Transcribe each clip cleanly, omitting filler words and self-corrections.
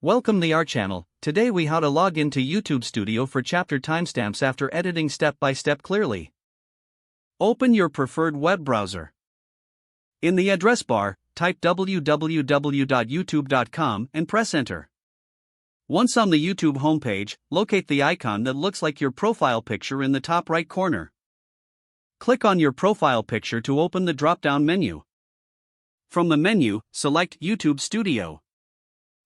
Welcome to our channel. Today we how to log into YouTube Studio for chapter timestamps after editing step by step clearly. Open your preferred web browser. In the address bar, type www.youtube.com and press enter. Once on the YouTube homepage, locate the icon that looks like your profile picture in the top right corner. Click on your profile picture to open the drop-down menu. From the menu, select YouTube Studio.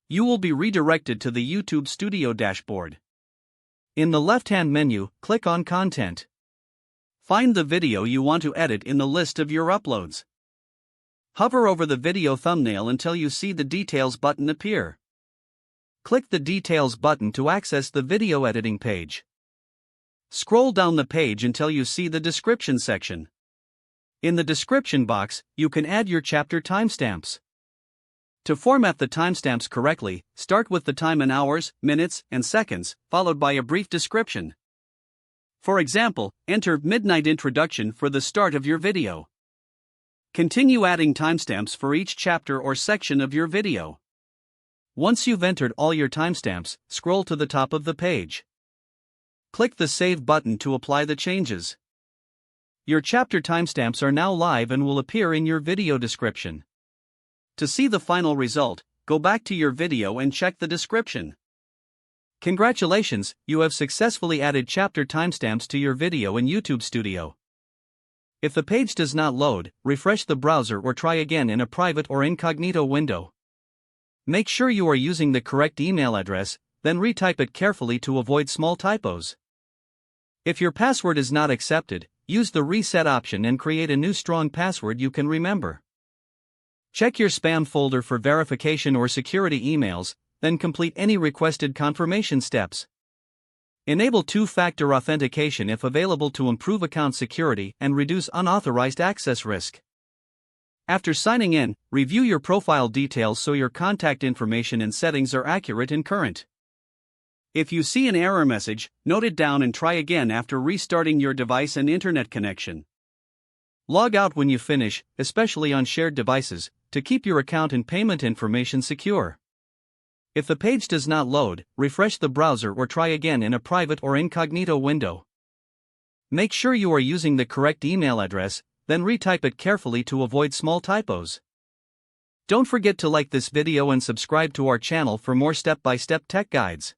You will be redirected to the YouTube Studio dashboard. In the left-hand menu, click on Content. Find the video you want to edit in the list of your uploads. Hover over the video thumbnail until you see the Details button appear. Click the Details button to access the video editing page. Scroll down the page until you see the Description section. In the description box, you can add your chapter timestamps. To format the timestamps correctly, start with the time in hours, minutes, and seconds, followed by a brief description. For example, enter midnight introduction for the start of your video. Continue adding timestamps for each chapter or section of your video. Once you've entered all your timestamps, scroll to the top of the page. Click the Save button to apply the changes. Your chapter timestamps are now live and will appear in your video description. To see the final result, go back to your video and check the description. Congratulations, you have successfully added chapter timestamps to your video in YouTube Studio. If the page does not load, refresh the browser or try again in a private or incognito window. Make sure you are using the correct email address, then retype it carefully to avoid small typos. If your password is not accepted, use the reset option and create a new strong password you can remember. Check your spam folder for verification or security emails, then complete any requested confirmation steps. Enable two-factor authentication if available to improve account security and reduce unauthorized access risk. After signing in, review your profile details so your contact information and settings are accurate and current. If you see an error message, note it down and try again after restarting your device and internet connection. Log out when you finish, especially on shared devices, to keep your account and payment information secure. If the page does not load, refresh the browser or try again in a private or incognito window. Make sure you are using the correct email address, then retype it carefully to avoid small typos. Don't forget to like this video and subscribe to our channel for more step-by-step tech guides.